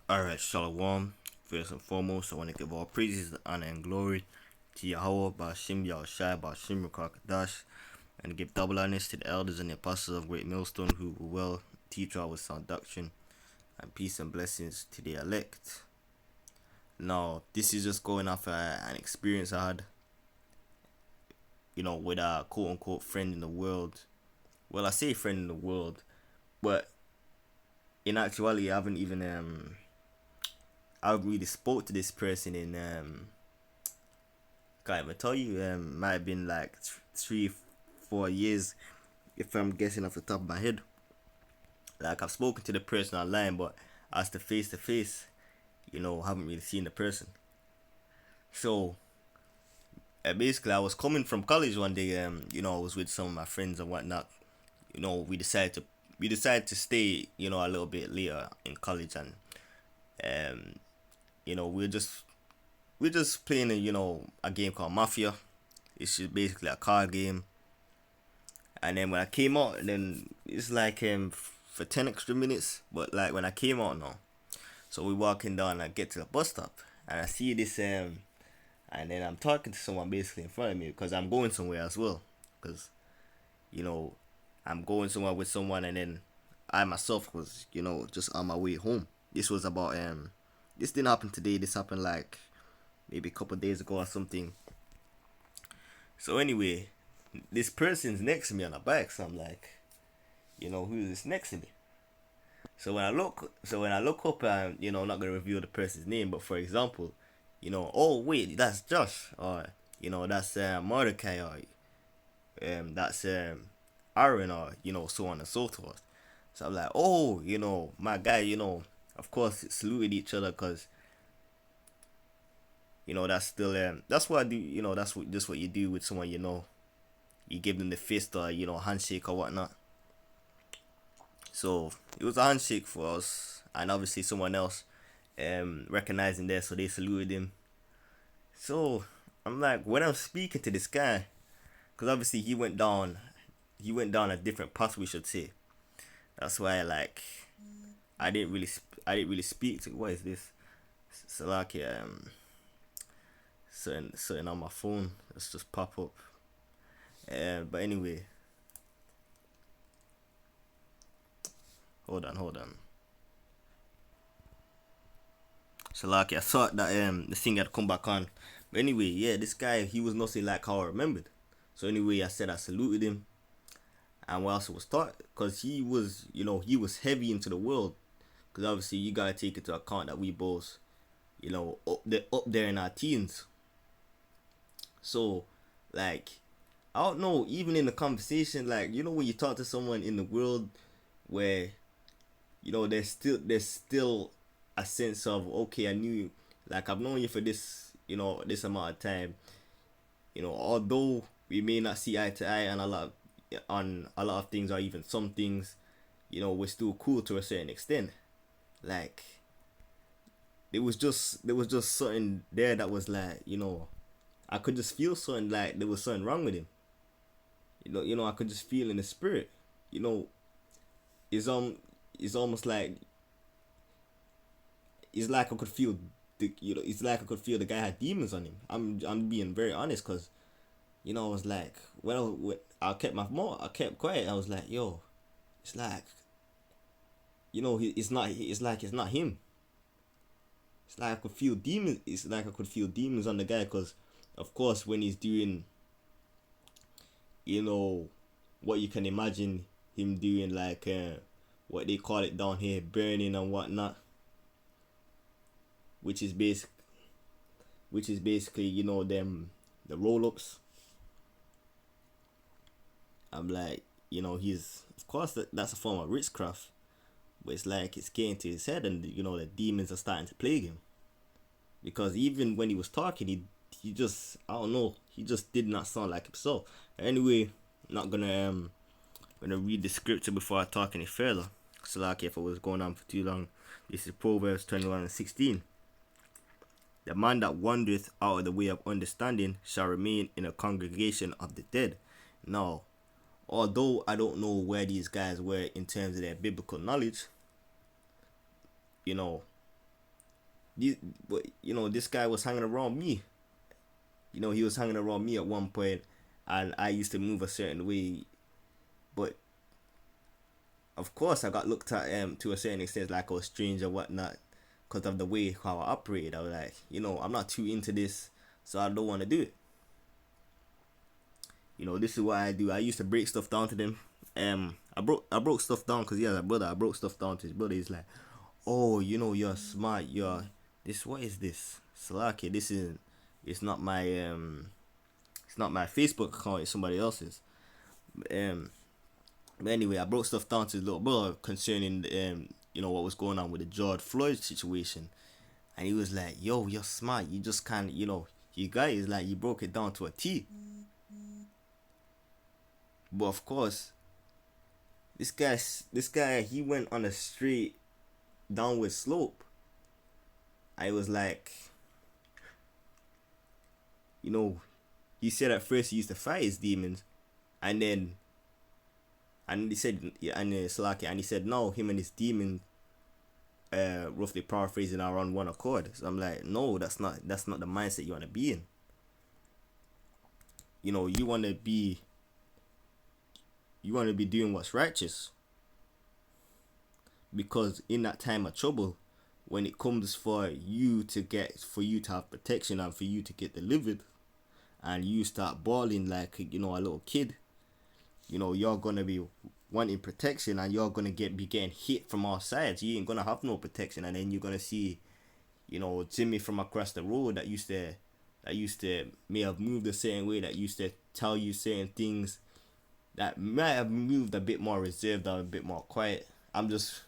Alright, Shalom. First and foremost, I want to give all praises, honor, and glory to Yahweh, Bashim, Yahushai, Bashim, Rakadash, and give double honors to the elders and the apostles of Great Millstone who will well teach our sound doctrine, and peace and blessings to the elect. Now, this is just going off an experience I had, with a quote unquote friend in the world. Well, I say friend in the world, but in actuality, I haven't really spoke to this person in can't even tell you. Might have been like 3, 4 years, if I'm guessing off the top of my head. Like I've spoken to the person online, but as to face, haven't really seen the person. So basically, I was coming from college one day. I was with some of my friends and whatnot. We decided to stay, a little bit later in college, and um, we're just playing a game called Mafia. It's just basically a card game. And then when I came out, and then it's like for 10 extra minutes. But like when I came out now, so we walking down, I get to the bus stop, and I see this and then I'm talking to someone basically in front of me because I'm going somewhere as well. Because you know I'm going somewhere with someone, and then I myself was just on my way home. This was about this didn't happen today. This happened like maybe a couple days ago or something. So anyway, this person's next to me on a bike. So I'm like, who is this next to me? So when I look up, I'm not gonna reveal the person's name, but for example, oh wait, that's Josh, or that's Mordecai, or that's Aaron, or so on and so forth. So I'm like, oh, my guy, of course, saluted each other because that's still that's what I do. That's what you do with someone. You give them the fist or handshake or whatnot. So it was a handshake for us, and obviously someone else recognizing there, so they saluted him. So I'm like, when I'm speaking to this guy, because obviously he went down a different path, we should say. That's why like I didn't really speak to, what is this? Salaki, certain on my phone. Let's just pop up. But anyway, hold on. Salaki, I thought that the thing had come back on. But anyway, yeah, this guy, he was nothing like how I remembered. So anyway, I said I saluted him, and what else was taught, because he was heavy into the world. Because obviously you gotta take into account that we both, up there in our teens. So like, I don't know, even in the conversation, like when you talk to someone in the world where there's still a sense of, okay, I knew you, like I've known you for this amount of time. Although we may not see eye to eye on a lot of things, or even some things, we're still cool to a certain extent. Like there was just something there that was like, I could just feel something, like there was something wrong with him. I could just feel in the spirit. You know, it's it's almost like it's like I could feel it's like I could feel the guy had demons on him. I'm being very honest, because I was like, I kept I kept quiet. I was like, yo, it's like it's not him. It's like I could feel demons. It's like I could feel demons on the guy, because of course when he's doing you know what you can imagine him doing, like what they call it down here, burning and whatnot, which is basic which is basically them, the roll ups. I'm like, he's, of course, that's a form of witchcraft, but it's like it's getting to his head, and the demons are starting to plague him, because even when he was talking, he just, I don't know, he just did not sound like himself. Anyway, not gonna read the scripture before I talk any further. So like, if I was going on for too long, this is Proverbs 21:16. The man that wandereth out of the way of understanding shall remain in a congregation of the dead. Now, although I don't know where these guys were in terms of their biblical knowledge, you know, you, but this guy was hanging around me. He was hanging around me at one point, and I used to move a certain way. But of course, I got looked at to a certain extent like I was strange or whatnot, because of the way how I operated. I was like, I'm not too into this, so I don't want to do it. This is what I do. I used to break stuff down to them. I broke stuff down because he has a brother. I broke stuff down to his brother. He's like, oh, you're smart. You're this. What is this? Salaki. This is. It's not my It's not my Facebook account. It's somebody else's. Um. But anyway, I broke stuff down to his little brother concerning what was going on with the George Floyd situation, and he was like, yo, you're smart. You just kind of you guys like you broke it down to a T. But of course, this guy, he went on a straight downward slope. I was like, you know, he said at first he used to fight his demons, and then and he said yeah, and Salaki, and he said no, him and his demons, roughly paraphrasing, are on one accord. So I'm like, no, that's not the mindset you want to be in. You want to be doing what's righteous, because in that time of trouble, when it comes for you to have protection and for you to get delivered, and you start bawling like a little kid, you're gonna be wanting protection, and you're gonna be getting hit from all sides. You ain't gonna have no protection, and then you're gonna see Jimmy from across the road that used to may have moved a certain way, that used to tell you certain things, that might have moved a bit more reserved or a bit more quiet. I'm just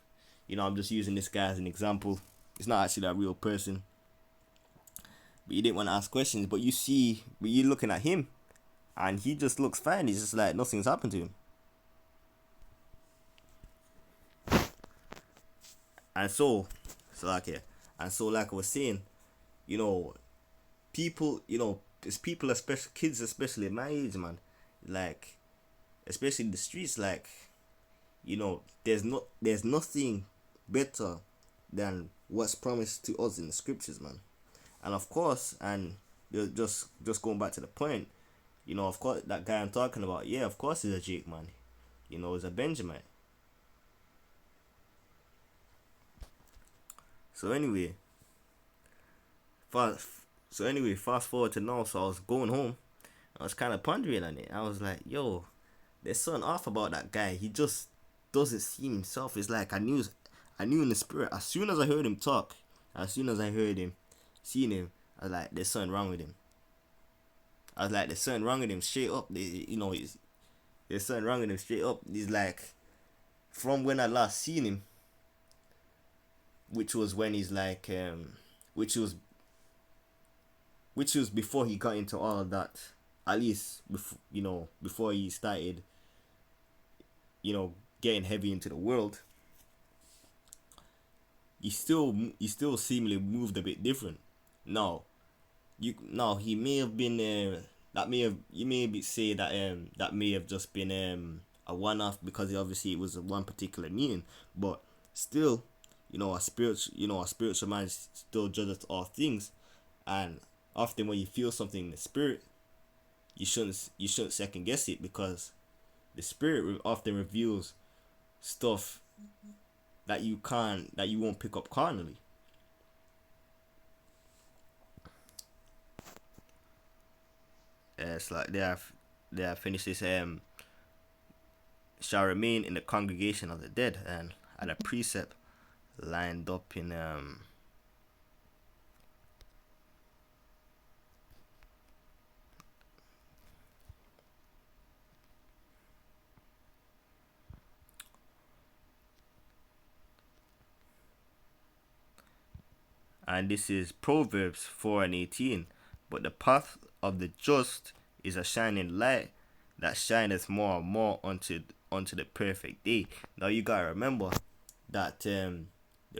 using this guy as an example. It's not actually that real person, but you didn't want to ask questions. But you're looking at him, and he just looks fine. He's just like nothing's happened to him. And like I was saying, you know, it's people, especially kids, especially my age, man. Like, especially in the streets, like, there's nothing better than what's promised to us in the scriptures, man. And of course, and just going back to the point, of course, that guy I'm talking about, yeah, of course he's a Jake, man. He's a Benjamin. So anyway, fast fast forward to now. So I was going home. I was kind of pondering on it. I was like, yo, there's something off about that guy. He just doesn't seem himself. It's like I knew in the spirit. As soon as I heard him talk, as soon as I heard him, seen him, I was like, there's something wrong with him. I was like, there's something wrong with him straight up. There's something wrong with him straight up. He's like, from when I last seen him, which was when he's like, which was before he got into all of that. At least before he started, getting heavy into the world. He still seemingly moved a bit different. Now, he may have been that may have you may be say that that may have just been a one off, because obviously it was a one particular meaning, but still, a spiritual man still judges all things, and often when you feel something in the spirit, you shouldn't second guess it, because the spirit often reveals stuff that you won't pick up carnally. It's like they have finished this shall remain in the congregation of the dead, and at a precept lined up in and this is Proverbs 4:18. But the path of the just is a shining light that shineth more and more unto the perfect day. Now you gotta remember that the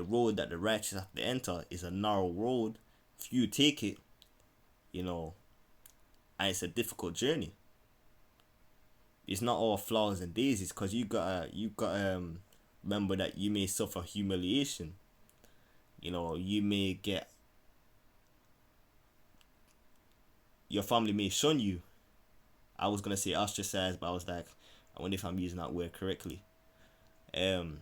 road that the righteous have to enter is a narrow road. If you take it, you know, and it's a difficult journey. It's not all flowers and daisies, because you gotta remember that you may suffer humiliation. You may get your family may shun you. I was gonna say ostracized, but I was like, I wonder if I'm using that word correctly. Um,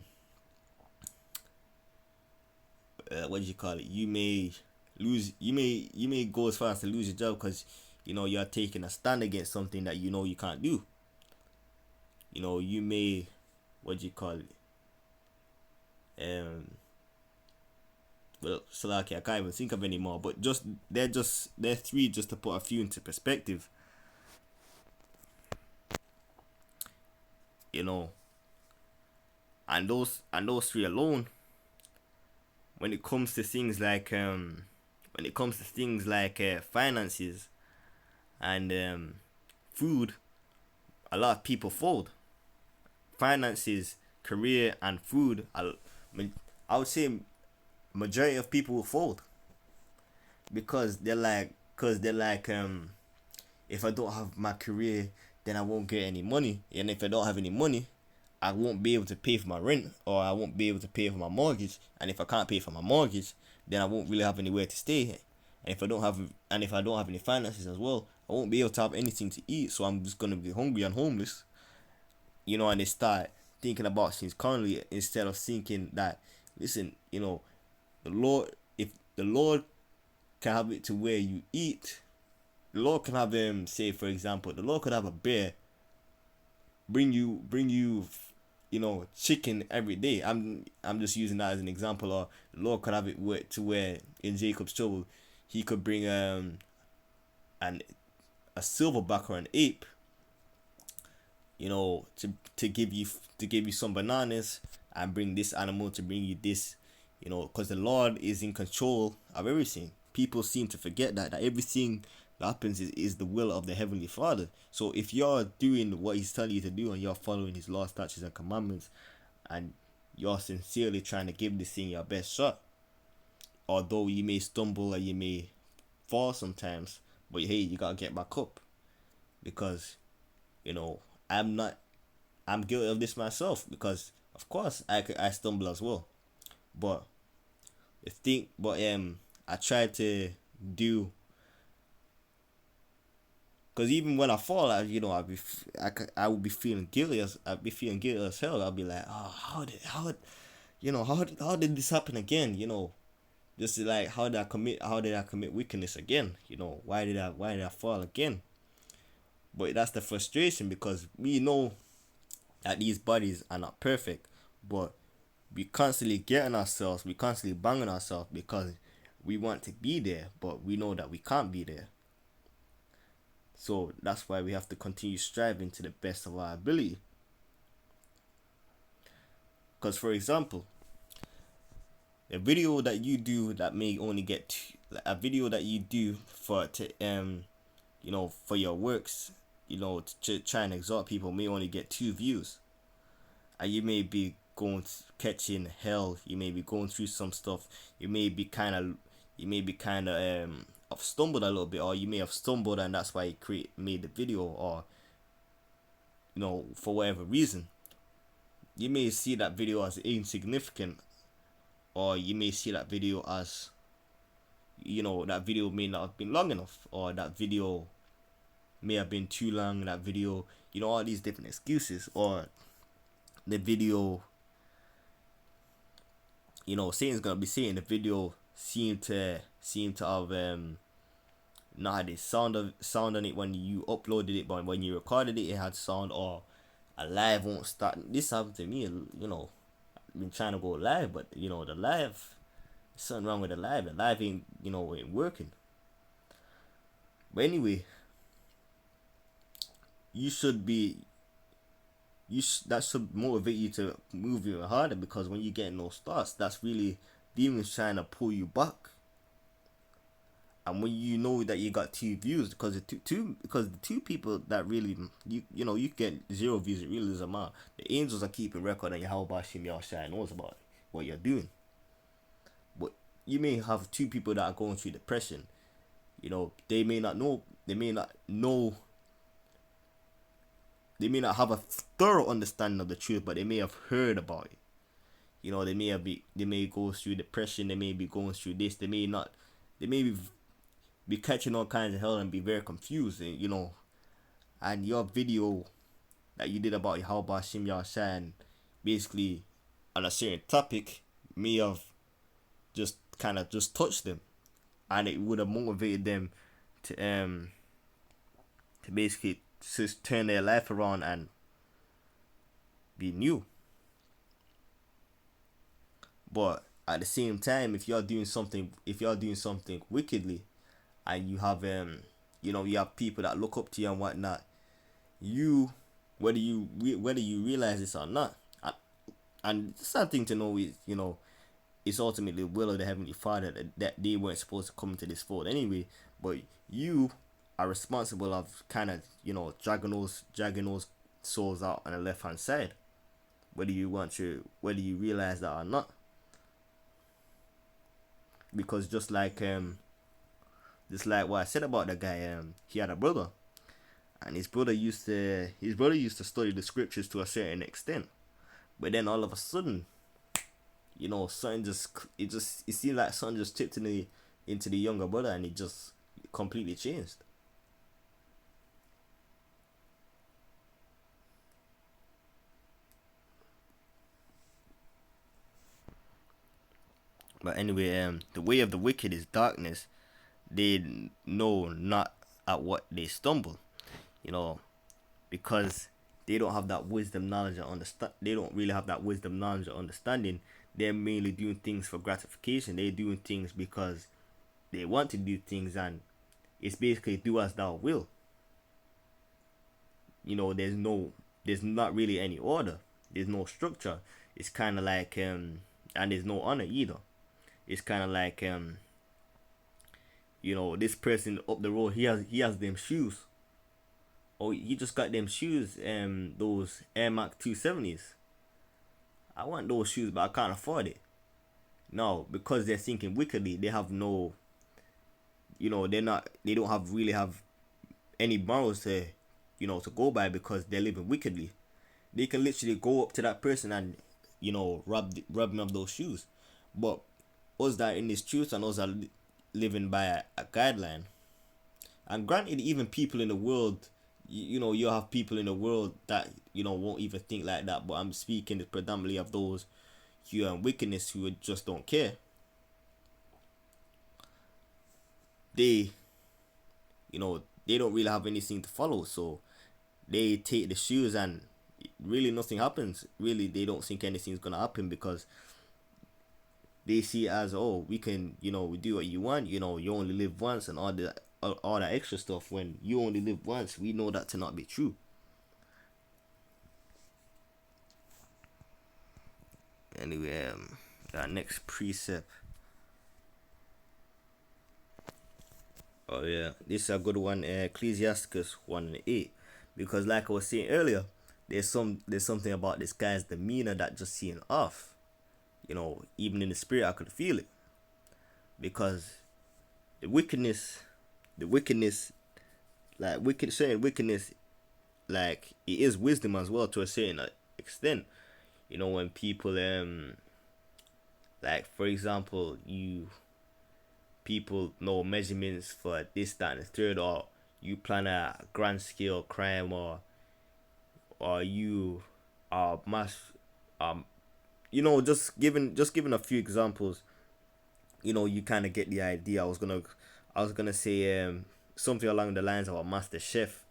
what do you call it? You may lose. You may go as far as to lose your job because you're taking a stand against something that you can't do. You may, what do you call it? Well, so like I can't even think of any more. But they're three just to put a few into perspective. You know, and those three alone, when it comes to things like finances and food, a lot of people fold. Finances, career, and food. I would say majority of people will fold because they're like, if I don't have my career, then I won't get any money, and if I don't have any money, I won't be able to pay for my rent, or I won't be able to pay for my mortgage. And if I can't pay for my mortgage, then I won't really have anywhere to stay. And if I don't have any finances as well, I won't be able to have anything to eat. So I'm just gonna be hungry and homeless. And they start thinking about things currently instead of thinking that, listen, the Lord, if the Lord can have it to where you eat, the Lord can have them, say for example, the Lord could have a bear bring you chicken every day. I'm just using that as an example. Or the Lord could have it to where in Jacob's trouble he could bring an a silverback or an ape, to give you some bananas, and bring this animal to bring you this, because the Lord is in control of everything. People seem to forget that everything that happens is the will of the Heavenly Father. So if you're doing what He's telling you to do, and you're following His laws, statutes, and commandments, and you're sincerely trying to give this thing your best shot, although you may stumble and you may fall sometimes, but hey, you gotta get back up, because I'm guilty of this myself, because of course I stumble as well. But I try to do, because even when I fall, I would be feeling guilty as hell. I'll be like, oh, how did this happen again? Just like, how did I commit wickedness again? Why did I fall again? But that's the frustration, because we know that these bodies are not perfect, but we constantly we constantly banging ourselves because we want to be there, but we know that we can't be there. So that's why we have to continue striving to the best of our ability. Because, for example, a video that you do that may only get a video that you do for your works, to try and exhort people, may only get 2 views, and you may be catching hell. You may be going through some stuff. You may be kind of have stumbled a little bit, or you may have stumbled and that's why you made the video, or for whatever reason. You may see that video as insignificant, or you may see that video as that video may not have been long enough, or that video may have been too long. That video, all these different excuses, or the video, Satan's gonna be saying the video seem to have not had a sound on it when you uploaded it, but when you recorded it had sound, or a live won't start. This happened to me. I've been trying to go live, but the live, something wrong with the live. The live ain't working. But anyway, that should motivate you to move even harder, because when you get those thoughts, that's really demons trying to pull you back. And when you know that you got 2 views, because the two people that really you get 0 views, it really doesn't matter. The angels are keeping record, and Yahweh Shem Yahushua knows about what you're doing. But you may have 2 people that are going through depression. They may not know. They may not have a thorough understanding of the truth, but they may have heard about it. They may go through depression. They may be going through this. They may be catching all kinds of hell and be very confused, and and your video that you did about how Bashim Yashan basically on a certain topic may have just kind of just touched them, and it would have motivated them to basically just turn their life around and be new. But at the same time, if you're doing something wickedly, and you have you have people that look up to you and whatnot, you whether you realize this or not, and the sad thing to know is it's ultimately the will of the Heavenly Father that they weren't supposed to come into this fold anyway. But you are responsible of kind of dragging those souls out on the left hand side, whether you realize that or not. Because just like what I said about the guy, he had a brother, and his brother used to study the scriptures to a certain extent, but then all of a sudden, something it seemed like something just tipped into the younger brother, and it just completely changed. But anyway, the way of the wicked is darkness. They know not at what they stumble, because they don't have that wisdom, knowledge, and understand. They don't really have that wisdom, knowledge, or understanding. They're mainly doing things for gratification. They're doing things because they want to do things, and it's basically do as thou will. There's not really any order. There's no structure. It's kind of like and there's no honor either. It's kind of like this person up the road, he has them shoes. Oh, he just got them shoes, those Air Max 270s. I want those shoes, but I can't afford it. No, because they're thinking wickedly. They have no, they don't have any morals to go by, because they're living wickedly. They can literally go up to that person and, rob them of those shoes. But us that in this truth, and us are living by a guideline. And granted, even people in the world, you have people in the world that won't even think like that. But I'm speaking predominantly of those who are in wickedness, who just don't care. They they don't really have anything to follow, so they take the shoes and really nothing happens. Really, they don't think anything's gonna happen, because they see it as, oh, we can, we do what you want, you only live once, and all that extra stuff. When you only live once, we know that to not be true. Anyway, our next precept. Oh yeah, this is a good one. Ecclesiasticus 1:8, because like I was saying earlier, there's something about this guy's demeanor that just seemed off. Even in the spirit, I could feel it, because the wickedness, certain wickedness, like, it is wisdom as well to a certain extent. When people like, for example, people know measurements for this, that, and the third, or you plan a grand scale crime, or you are mass just giving a few examples, you kind of get the idea. I was gonna say something along the lines of a master chef,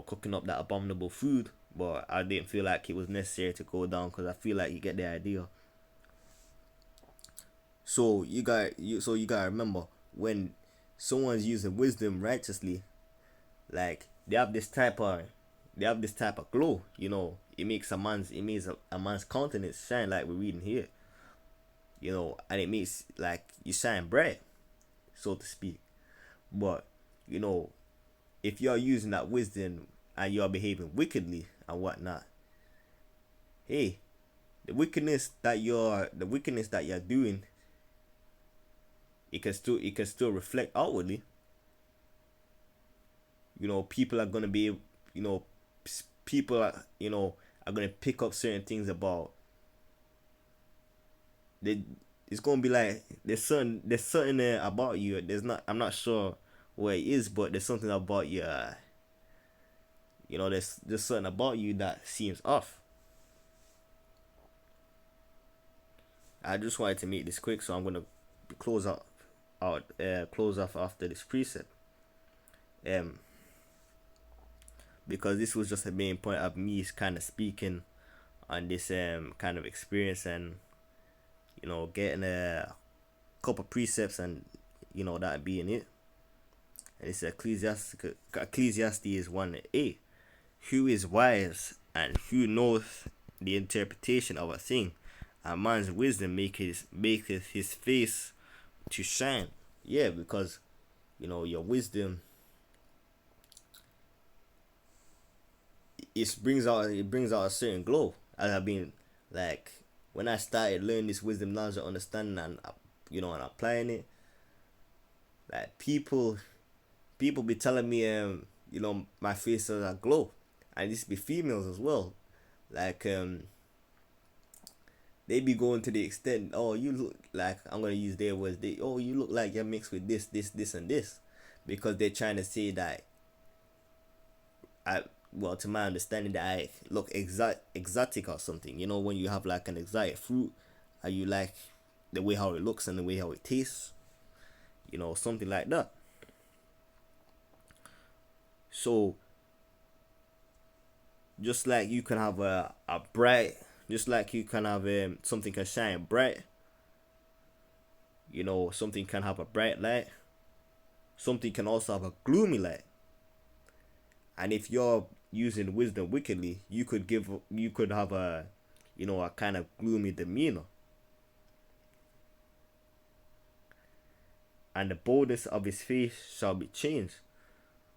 cooking up that abominable food, but I didn't feel like it was necessary to go down, because I feel like you get the idea. So you gotta remember, when someone's using wisdom righteously, like, they have this type of glow. It makes a man's countenance shine, like we're reading here. And it makes, like, you shine bright, so to speak. But if you're using that wisdom and you're behaving wickedly and whatnot, hey, the wickedness that you're doing, it can still reflect outwardly. People are gonna be, people are gonna pick up certain things about. It's gonna be like, there's something there about you. I'm not sure what it is, but there's something about you. There's something about you that seems off. I just wanted to make this quick, so I'm gonna close off after this precept. Because this was just the main point of me kind of speaking on this kind of experience, and getting a couple precepts, and that being it. And it's Ecclesiastes 1:8. Who is wise, and who knoweth the interpretation of a thing? A man's wisdom maketh his face to shine. Yeah, because your wisdom, it brings out a certain glow. As I've been, like, when I started learning this wisdom knowledge and understanding, and and applying it, like, people be telling me my face has a glow, and this be females as well, like they be going to the extent, oh, you look like, I'm gonna use their words, oh, you look like you're mixed with this and this, because they're trying to say that to my understanding, that I look exotic or something. When you have like an exotic fruit, and you like the way how it looks and the way how it tastes, something like that. So just like you can have a bright, just like you can have something can shine bright, something can have a bright light, something can also have a gloomy light. And if you're using wisdom wickedly, you could have a a kind of gloomy demeanor, and the boldness of his face shall be changed.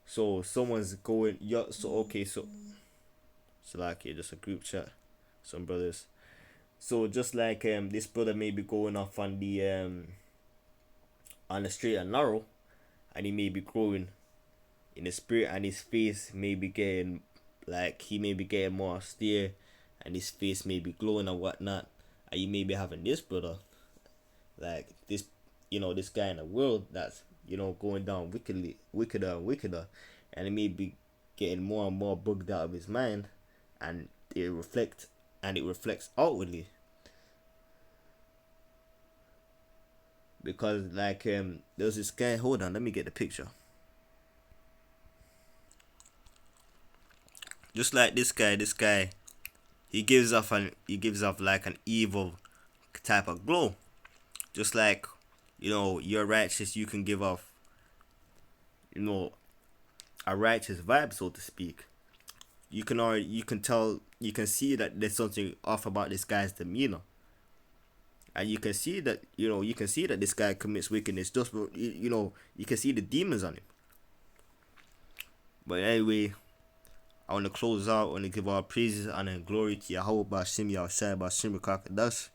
So someone's going, yeah, so okay, so like, just a group chat, some brothers. So just like this brother may be going off on the straight and narrow, and he may be growing in the spirit, and his face may be getting, like, he may be getting more austere, and his face may be glowing and whatnot. And you may be having this brother, like this this guy in the world that's going down wickeder and wickeder, and he may be getting more and more bugged out of his mind, and it reflects outwardly. Because like there's this guy, hold on, let me get the picture. Just like this guy, he gives off like an evil type of glow. Just like you're righteous, you can give off a righteous vibe, so to speak. You can see that there's something off about this guy's demeanor, and you can see that this guy commits wickedness. Just you can see the demons on him. But anyway, I want to close out. I want to give all praises, honor, and glory to Yahweh Bashim Yahushai Bashim Kakadash.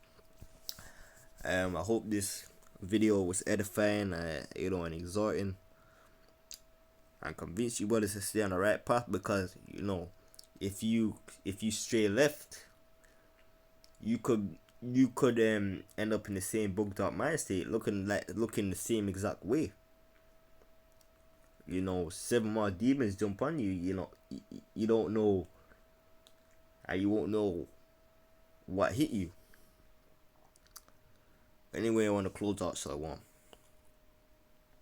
I hope this video was edifying, and exhorting, and convince you brothers to stay on the right path. Because if you stray left, you could end up in the same bugged out mind state, looking the same exact way. 7 more demons jump on you. You don't know, and you won't know what hit you. Anyway, I want to close out, so I won't.